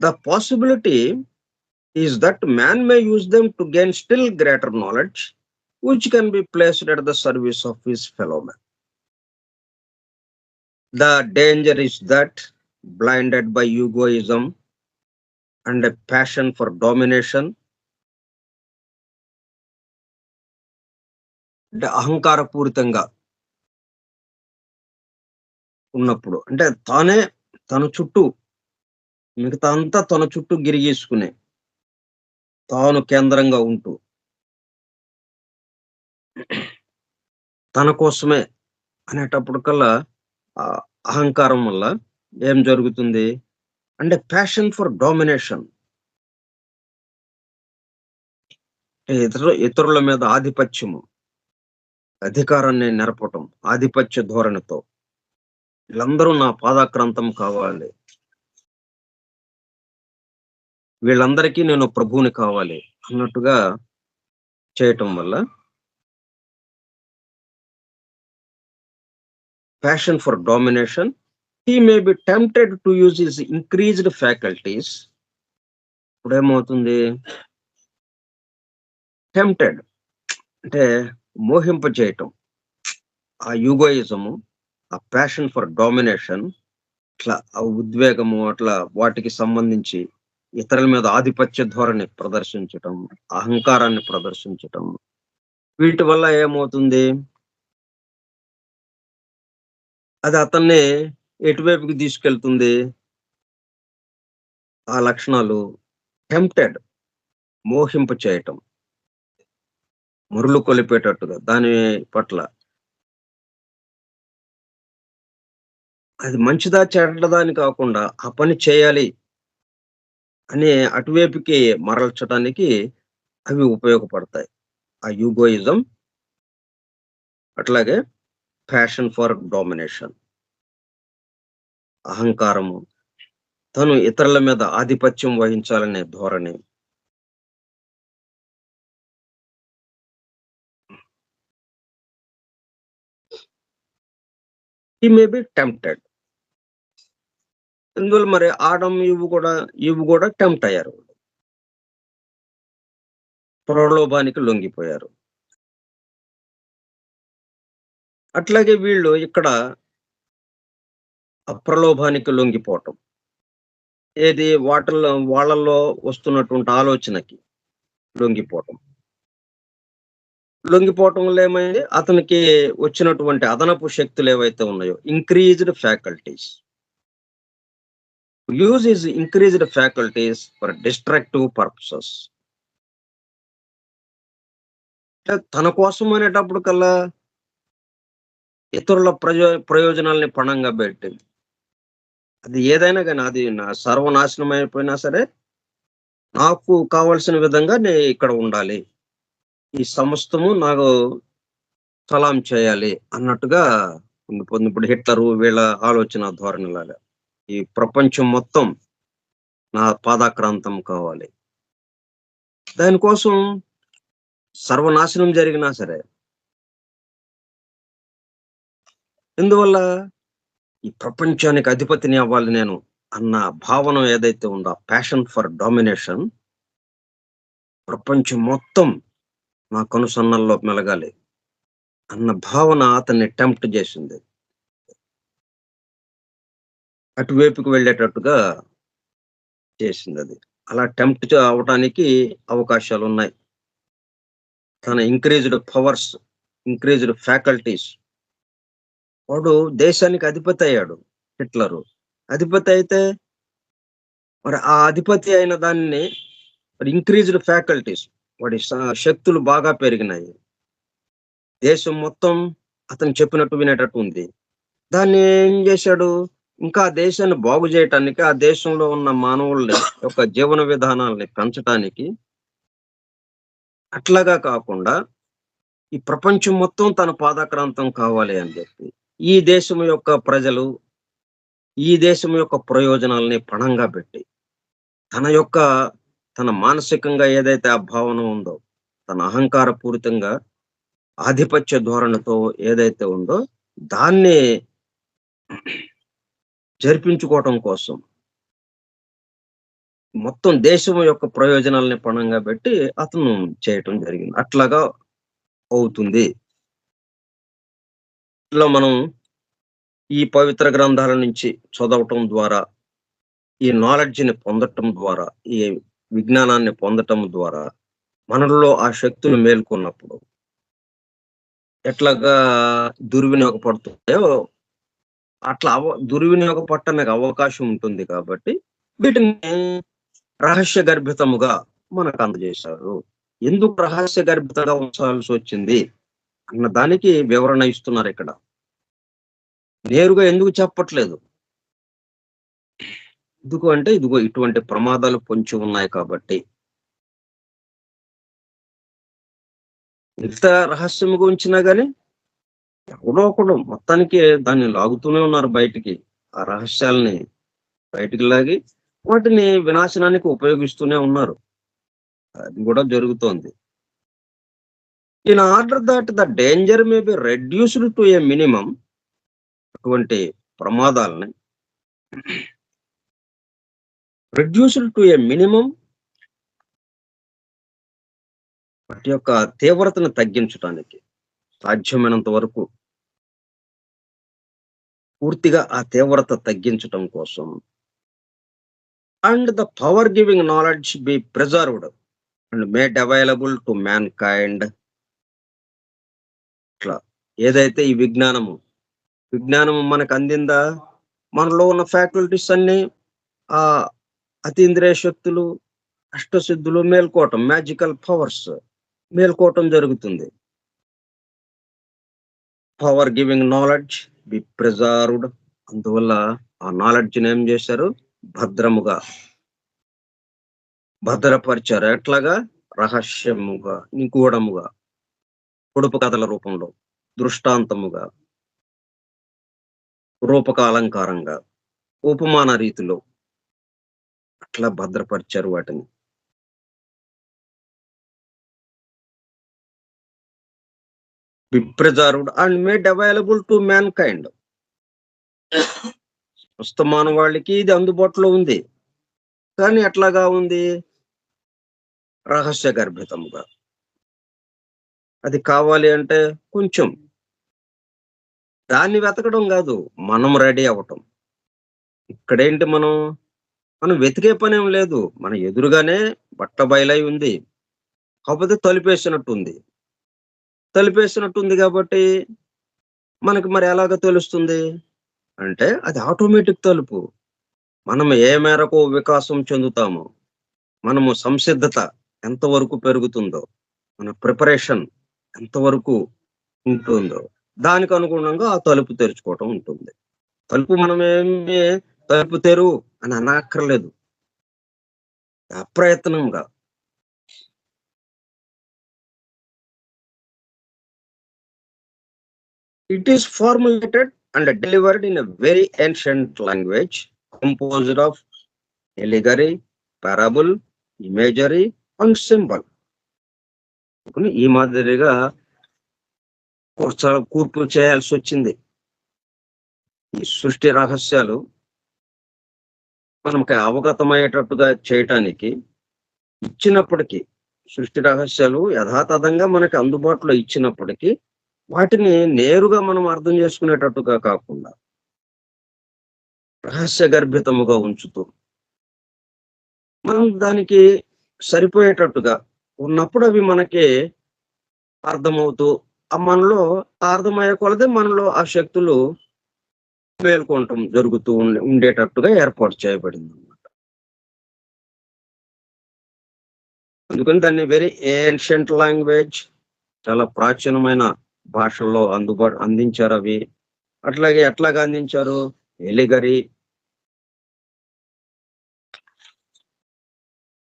The possibility is that man may use them to gain still greater knowledge, which can be placed at the service of his fellow man. The danger is that, blinded by egoism and a passion for domination, అంటే అహంకారపూరితంగా ఉన్నప్పుడు, అంటే తానే తన చుట్టూ మిగతా అంతా తన చుట్టూ గిరిగీసుకునే తాను కేంద్రంగా ఉంటూ తన కోసమే అనేటప్పుడు కల్లా అహంకారం వల్ల ఏం జరుగుతుంది అంటే ప్యాషన్ ఫర్ డామినేషన్, ఇతరుల మీద ఆధిపత్యము, అధికారాన్ని నెరపటం, ఆధిపత్య ధోరణితో వీళ్ళందరూ నా పాదాక్రాంతం కావాలి, వీళ్ళందరికీ నేను ప్రభువుని కావాలి అన్నట్టుగా చేయటం వల్ల passion for domination, he may be tempted to use his increased faculties. ఇప్పుడేమవుతుంది, టెంప్టెడ్ అంటే మోహింపజేయటం, ఆ యుగోయిజము, ఆ ప్యాషన్ ఫర్ డామినేషన్, అట్లా ఆ ఉద్వేగము, అట్లా వాటికి సంబంధించి ఇతరుల మీద ఆధిపత్య ధోరణి ప్రదర్శించటం, అహంకారాన్ని ప్రదర్శించటం, వీటి వల్ల ఏమవుతుంది, అది అతన్ని ఎటువైపుకి తీసుకెళ్తుంది, ఆ లక్షణాలు టెంప్టెడ్, మోహింప చేయటం, మురులు కొలిపేటట్టుగా దాని పట్ల అది మంచిదా చెడ్డదా అని కాకుండా ఆ పని చేయాలి అని అటువైపుకి మరల్చడానికి అవి ఉపయోగపడతాయి. ఆ యూగోయిజం, అట్లాగే ప్యాషన్ ఫర్ డామినేషన్, అహంకారము, తను ఇతరుల మీద ఆధిపత్యం వహించాలనే ధోరణి. He may be tempted. ఇందువల్ల మరి ఆడమ్ ఇవి కూడా టెంప్ట్ అయ్యారు, ప్రలోభానికి లొంగిపోయారు. అట్లాగే వీళ్ళు ఇక్కడ ప్రలోభానికి లొంగిపోవటం, ఏది వాళ్ళల్లో వస్తున్నటువంటి ఆలోచనకి లొంగిపోవటం వల్ల ఏమైంది, అతనికి వచ్చినటువంటి అదనపు శక్తులు ఏవైతే ఉన్నాయో, increased faculties, use his increased faculties for destructive purposes. తన కోసం అనేటప్పుడు కల్లా ఇతరుల ప్రయోజనాల్ని పణంగా పెట్టి, అది ఏదైనా కానీ, అది నా సర్వనాశనం అయిపోయినా సరే నాకు కావలసిన విధంగా నేను ఇక్కడ ఉండాలి, ఈ సమస్తము నాకు సలాం చేయాలి అన్నట్టుగా ఉండిపోతుంది. ఇప్పుడు హిట్లరు వీళ్ళ ఆలోచన ధోరణి లాగా, ఈ ప్రపంచం మొత్తం నా పాదాక్రాంతం కావాలి, దానికోసం సర్వనాశనం జరిగినా సరే. ఎందువల్ల ఈ ప్రపంచానికి అధిపతిని అవ్వాలి నేను అన్న భావన ఏదైతే ఉందో, ప్యాషన్ ఫర్ డామినేషన్, ప్రపంచం మొత్తం నా కనుసన్నల్లో మెలగాలి అన్న భావన అతన్ని టెంప్ట్ చేసింది, అటువైపుకి వెళ్ళేటట్టుగా చేసింది. అది అలా టెంప్ట్ అవడానికి అవకాశాలు ఉన్నాయి. తన ఇంక్రీజ్డ్ పవర్స్, ఇంక్రీజ్డ్ ఫ్యాకల్టీస్, వాడు దేశానికి అధిపతి అయ్యాడు. హిట్లరు అధిపతి అయితే మరి ఆ అధిపతి అయిన దాన్ని మరి ఇంక్రీజ్డ్ ఫ్యాకల్టీస్, వాడి శక్తులు బాగా పెరిగినాయి, దేశం మొత్తం అతను చెప్పినట్టు వినేటట్టు ఉంది. దాన్ని ఏం చేశాడు, ఇంకా దేశాన్ని బాగు చేయటానికి, ఆ దేశంలో ఉన్న మానవుల యొక్క జీవన విధానాలని పెంచటానికి, అట్లాగా కాకుండా ఈ ప్రపంచం మొత్తం తన పాదాక్రాంతం కావాలి అని చెప్పి ఈ దేశం యొక్క ప్రజలు, ఈ దేశం యొక్క ప్రయోజనాలని పణంగా పెట్టి, తన మానసికంగా ఏదైతే ఆ భావన ఉందో, తన అహంకార పూరితంగా ఆధిపత్య ధోరణితో ఏదైతే ఉందో దాన్ని జరిపించుకోవటం కోసం మొత్తం దేశం యొక్క ప్రయోజనాలని పణంగా పెట్టి అతను చేయటం జరిగింది. అట్లాగా అవుతుంది. ఇట్లా మనం ఈ పవిత్ర గ్రంథాల నుంచి చదవటం ద్వారా, ఈ నాలెడ్జ్‌ని పొందటం ద్వారా, ఈ విజ్ఞానాన్ని పొందటం ద్వారా మనలో ఆ శక్తులు మేల్కొన్నప్పుడు ఎట్లాగా దుర్వినియోగపడుతున్నాయో అట్లా దుర్వినియోగపడటానికి అవకాశం ఉంటుంది కాబట్టి వీటిని రహస్య గర్భితముగా మనకు అందజేశారు. ఎందుకు రహస్య గర్భితంగా ఉంచాల్సి వచ్చింది అన్న దానికి వివరణ ఇస్తున్నారు ఇక్కడ. నేరుగా ఎందుకు చెప్పట్లేదు. ఎందుకు అంటే ఇదిగో ఇటువంటి ప్రమాదాలు పొంచి ఉన్నాయి కాబట్టి. ఎంత రహస్యముగా ఉంచినా గాని ఎవడో ఒకడు మొత్తానికి దాన్ని లాగుతూనే ఉన్నారు బయటికి. ఆ రహస్యాల్ని బయటికి లాగి వాటిని వినాశనానికి ఉపయోగిస్తూనే ఉన్నారు. అది కూడా జరుగుతోంది. In order that the danger may be reduced to A minimum, అటువంటి ప్రమాదాలని రెడ్యూస్డ్ టు ఏ మినిమమ్, వాటి యొక్క తీవ్రతను తగ్గించడానికి సాధ్యమైనంత వరకు పూర్తిగా ఆ తీవ్రత తగ్గించటం కోసం and the power giving knowledge be preserved and made available to man kind. ఇట్లా ఏదైతే ఈ విజ్ఞానము మనకు అందిందా, మనలో ఉన్న ఫ్యాకల్టీస్ అన్ని ఆ అతీంద్రియ శక్తులు, అష్టసిద్ధులు మేల్కోవటం, మ్యాజికల్ పవర్స్ మేల్కోవటం జరుగుతుంది. Power giving knowledge be preserved. అందువల్ల ఆ నాలెడ్జ్ని ఏం చేశారు, భద్రపరిచారు. ఎట్లాగా, రహస్యముగా, నిగూఢముగా, పొడుపు కథల రూపంలో, దృష్టాంతముగా, రూపక అలంకారంగా, ఉపమాన రీతిలో అట్లా భద్రపరిచారు వాటిని. Be preserved and made available to man kind. సమస్త మానవాళికి ఇది అందుబాటులో ఉంది. కానీ ఎట్లాగా ఉంది, రహస్య గర్భితముగా. అది కావాలి అంటే కొంచెం దాన్ని వెతకడం కాదు, మనం రెడీ అవ్వటం. ఇక్కడేంటి, మనం వెతికే పనేం లేదు. మన ఎదురుగానే బట్ట బయలై ఉంది. కాకపోతే తలుపేసినట్టుంది కాబట్టి మనకి మరి ఎలాగ తెలుస్తుంది అంటే అది ఆటోమేటిక్ తలుపు. మనం ఏ మేరకు వికాసం చెందుతామో, మనము సంసిద్ధత ఎంతవరకు పెరుగుతుందో, మన ప్రిపరేషన్ ఎంతవరకు ఉంటుందో దానికి అనుగుణంగా ఆ తలుపు తెరుచుకోవటం ఉంటుంది. మనమేమి తలుపు తెరు అని అనక్కర్లేదు, అప్రయత్నంగా. It is formulated and delivered in a very ancient language composed of allegory, parable, imagery and symbol. ఈ మాదిరిగా కూర్పు చేయాల్సి వచ్చింది. ఈ సృష్టి రహస్యాలు మనకి అవగతమయ్యేటట్టుగా చేయటానికి ఇచ్చినప్పటికీ, సృష్టి రహస్యాలు యథాతథంగా మనకి అందుబాటులో ఇచ్చినప్పటికీ వాటిని నేరుగా మనం అర్థం చేసుకునేటట్టుగా కాకుండా రహస్య గర్భితముగా ఉంచుతూ మనం దానికి సరిపోయేటట్టుగా ఉన్నప్పుడు అవి మనకి అర్థమవుతూ మనలో అర్థమయ్యే కొలది మనలో ఆ శక్తులు మేల్కొనటం జరుగుతూ ఉండేటట్టుగా ఏర్పాటు చేయబడింది అన్నమాట. అందుకని దాన్ని వెరీ ఏన్షియంట్ లాంగ్వేజ్, చాలా ప్రాచీనమైన భాషల్లో అందించారు అవి. అట్లాగే ఎట్లాగా అందించారు, ఎలిగరి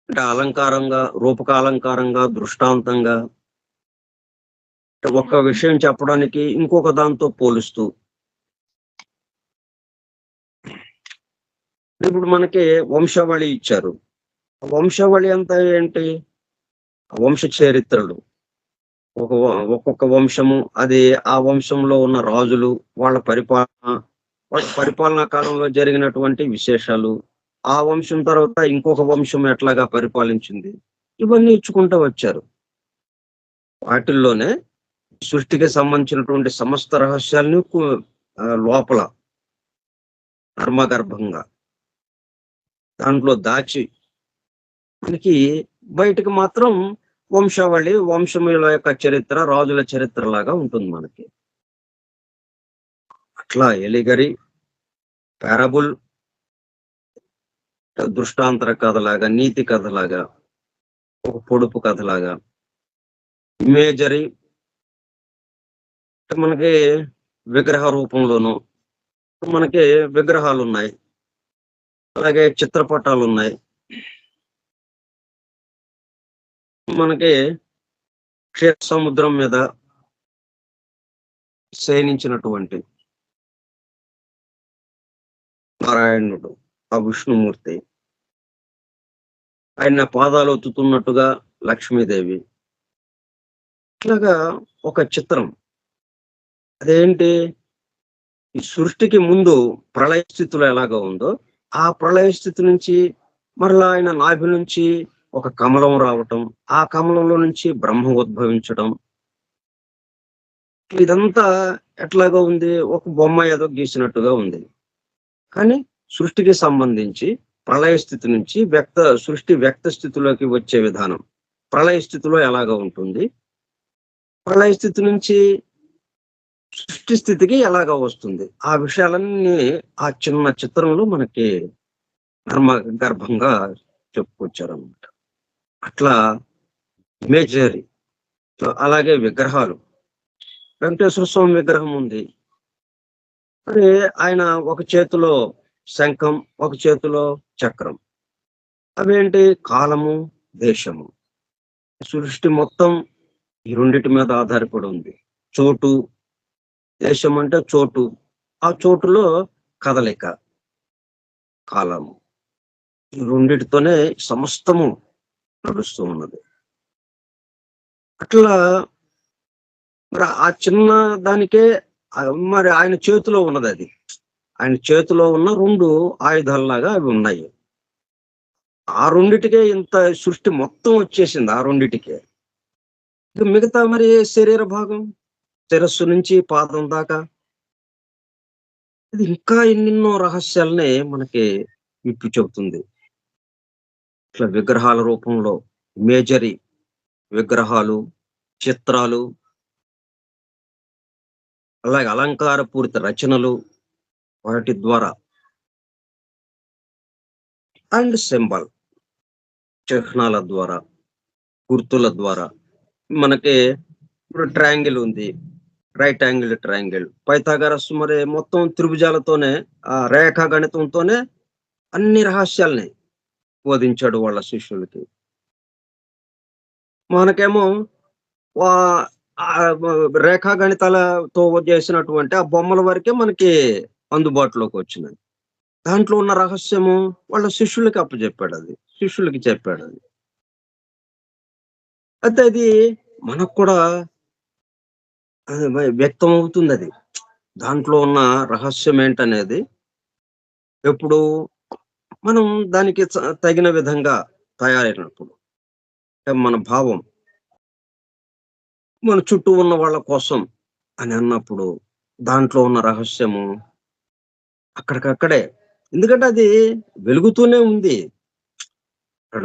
అంటే అలంకారంగా, రూపకాలంకారంగా, దృష్టాంతంగా, ఒక్క విషయం చెప్పడానికి ఇంకొక దాంతో పోలుస్తూ. ఇప్పుడు మనకి వంశావళి ఇచ్చారు. వంశావళి అంతా ఏంటి, వంశ చరిత్రలు, ఒక్కొక్క వంశము, అది ఆ వంశంలో ఉన్న రాజులు, వాళ్ళ పరిపాలనా కాలంలో జరిగినటువంటి విశేషాలు, ఆ వంశం తర్వాత ఇంకొక వంశం ఎట్లాగా పరిపాలించింది, ఇవన్నీ ఇచ్చుకుంటూ వచ్చారు. వాటిల్లోనే సృష్టికి సంబంధించినటువంటి సమస్త రహస్యాలను లోపల ధర్మగర్భంగా దాంట్లో దాచి మనకి బయటకు మాత్రం వంశావళి, వంశముల యొక్క చరిత్ర, రాజుల చరిత్ర లాగా ఉంటుంది మనకి. అట్లా ఎలిగరి, పారబుల్, దృష్టాంతర కథలాగా, నీతి కథలాగా, ఒక పొడుపు కథలాగా, ఇమేజరీ మనకి విగ్రహ రూపంలోను మనకి విగ్రహాలు ఉన్నాయి, అలాగే చిత్రపటాలు ఉన్నాయి, మనకి క్షీర సముద్రం మీద శయనించినటువంటి నారాయణుడు, ఆ విష్ణుమూర్తి, ఆయన పాదాలు ఒత్తుతున్నట్టుగా లక్ష్మీదేవి, ఇట్లాగా ఒక చిత్రం. అదేంటి, ఈ సృష్టికి ముందు ప్రళయ స్థితిలో ఎలాగో ఉందో ఆ ప్రళయ స్థితి నుంచి మరలా ఆయన నాభి నుంచి ఒక కమలం రావటం, ఆ కమలంలో నుంచి బ్రహ్మ ఉద్భవించడం, ఇదంతా ఎట్లాగో ఉంది, ఒక బొమ్మ ఏదో గీసినట్టుగా ఉంది. కానీ సృష్టికి సంబంధించి ప్రళయ స్థితి నుంచి సృష్టి వ్యక్త స్థితిలోకి వచ్చే విధానం, ప్రళయ స్థితిలో ఎలాగ ఉంటుంది, ప్రళయ స్థితి నుంచి సృష్టి స్థితికి ఎలాగ వస్తుంది, ఆ విషయాలన్నీ ఆ చిన్న చిత్రంలో మనకి గర్భంగా చెప్పుకొచ్చారన్నమాట. అట్లా ఇమేజరీ. అలాగే విగ్రహాలు, వెంకటేశ్వర స్వామి విగ్రహం ఉంది, మరి ఆయన ఒక చేతిలో శంఖం, ఒక చేతిలో చక్రం. అవేంటి, కాలము, దేశము. సృష్టి మొత్తం ఈ రెండిటి మీద ఆధారపడి ఉంది. చోటు, దేశం అంటే చోటు, ఆ చోటులో కదలిక, కాలము, ఈ రెండిటితోనే సమస్తము నడుస్తూ ఉన్నది. అట్లా మరి ఆ చిన్న దానికే మరి ఆయన చేతిలో ఉన్నది అది. ఆయన చేతిలో ఉన్న రెండు ఆయుధాలలాగా అవి ఉన్నాయి. ఆ రెండిటికే ఇంత సృష్టి మొత్తం వచ్చేసింది, ఆ రెండిటికే. మిగతా మరి శరీర భాగం, శిరస్సు నుంచి పాదం దాకా, ఇది ఇంకా ఎన్నెన్నో రహస్యాలనే మనకి విప్పి చెబుతుంది. ఇట్లా విగ్రహాల రూపంలో ఇమేజరీ, విగ్రహాలు, చిత్రాలు, అలాగే అలంకార పూరిత రచనలు, వాటి ద్వారా అండ్ సింబల్, చిహ్నాల ద్వారా, గుర్తుల ద్వారా మనకి ఇప్పుడు ట్రయాంగిల్ ఉంది, రైట్ యాంగిల్ ట్రయాంగిల్, పైథాగరస్ మరి మొత్తం త్రిభుజాలతోనే, ఆ రేఖా గణితంతోనే అన్ని రహస్యాల్ని బోధించాడు వాళ్ళ శిష్యులకి. మనకేమో రేఖా గణితాలతో చేసినటువంటి ఆ బొమ్మల వరకే మనకి అందుబాటులోకి వచ్చినాయి. దాంట్లో ఉన్న రహస్యము వాళ్ళ శిష్యులకి అప్పచెప్పాడు, అది శిష్యులకి చెప్పాడు అది. అయితే అది మనకు కూడా వ్యక్తం అవుతుంది. అది దాంట్లో ఉన్న రహస్యం ఏంటనేది ఎప్పుడు మనం దానికి తగిన విధంగా తయారైనప్పుడు, మన భావం మన చుట్టూ ఉన్న వాళ్ళ కోసం అని అన్నప్పుడు దాంట్లో ఉన్న రహస్యము అక్కడికక్కడే, ఎందుకంటే అది వెలుగుతూనే ఉంది. అక్కడ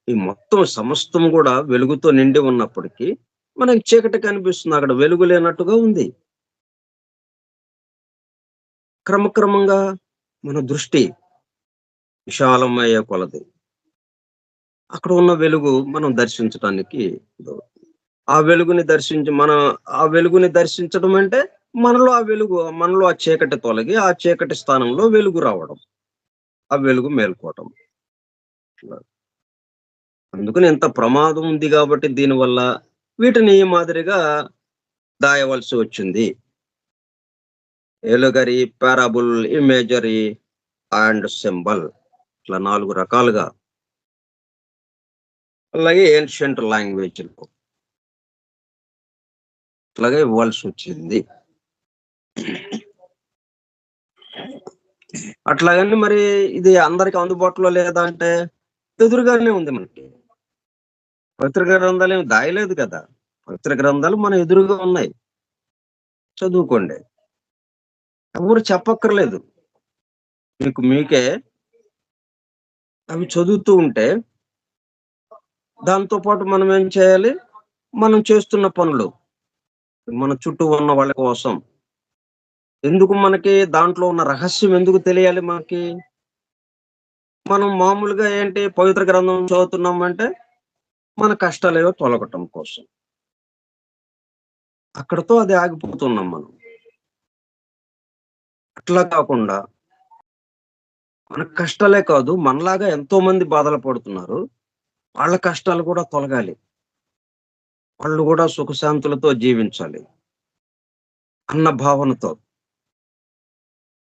ఈ మొత్తం సమస్తం కూడా వెలుగుతో నిండి ఉన్నప్పటికీ మనకి చీకటి కనిపిస్తుంది, అక్కడ వెలుగు లేనట్టుగా ఉంది. క్రమక్రమంగా మన దృష్టి విశాలమయ్యే కొలది అక్కడ ఉన్న వెలుగు మనం దర్శించడానికి ఆ వెలుగుని దర్శించడం అంటే మనలో ఆ చీకటి తొలగి ఆ చీకటి స్థానంలో వెలుగు రావడం, ఆ వెలుగు మేల్కోవటం. అందుకని ఎంత ప్రమాదం ఉంది కాబట్టి దీనివల్ల వీటిని ఈ మాదిరిగా దాయవలసి వచ్చింది. ఎలుగరి, పారాబుల్, ఇమేజరీ అండ్ సింబల్, ఇట్లా 4 రకాలుగా. అలాగే ఏన్షియంట్ లాంగ్వేజ్ అట్లాగే ఇవ్వాల్సి వచ్చింది. అట్లాగని మరి ఇది అందరికి అందుబాటులో లేదా అంటే ఎదురుగానే ఉంది మనకి. పవిత్ర గ్రంథాలు ఏమి దాయలేదు కదా. పవిత్ర గ్రంథాలు మన ఎదురుగా ఉన్నాయి. చదువుకోండి. ఎవరు చెప్పక్కర్లేదు. మీకే అవి చదువుతూ ఉంటే దాంతో పాటు మనం ఏం చేయాలి? మనం చేస్తున్న పనులు, మన చుట్టూ ఉన్న వాళ్ళ కోసం. ఎందుకు మనకి దాంట్లో ఉన్న రహస్యం ఎందుకు తెలియాలి మనకి? మనం మామూలుగా ఏంటి పవిత్ర గ్రంథం చదువుతున్నామంటే మన కష్టాలేవో తొలగటం కోసం. అక్కడితో అది ఆగిపోతున్నాం మనం. అట్లా కాకుండా మన కష్టాలే కాదు, మనలాగా ఎంతో మంది బాధలు పడుతున్నారు. వాళ్ళ కష్టాలు కూడా తొలగాలి. వాళ్ళు కూడా సుఖశాంతులతో జీవించాలి అన్న భావనతో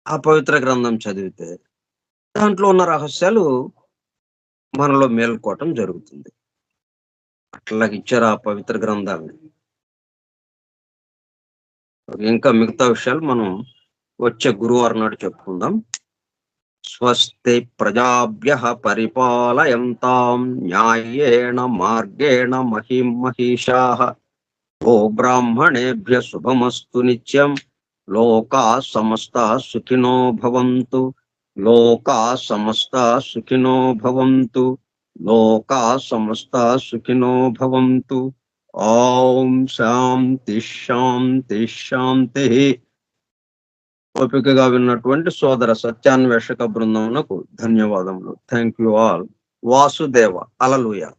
ఆ పవిత్ర గ్రంథం చదివితే దాంట్లో ఉన్న రహస్యాలు మనలో మేలుకోవటం జరుగుతుంది. అట్లాగిచ్చారు ఆ పవిత్ర గ్రంథాన్ని. ఇంకా మిగతా విషయాలు మనం వచ్చే గురువారం నాడు చెప్పుకుందాం. స్వస్తి ప్రజాభ్యః పరిపాలయంతాం న్యాయేణ మార్గేణ మహిం మహిషాః గో బ్రాహ్మణేభ్య శుభమస్తు నిత్యం లోకాః సమస్తాః సుఖినో భవంతు లోకాః సమస్తాః సుఖినో భవంతు లోకాః సమస్తాః సుఖినో భవంతు. ఓం శాంతి శాంతి శాంతి. ఓపికగా విన్నటువంటి సోదర సత్యాన్వేషక బృందమునకు ధన్యవాదములు. Thank you all. Vasudeva. Hallelujah.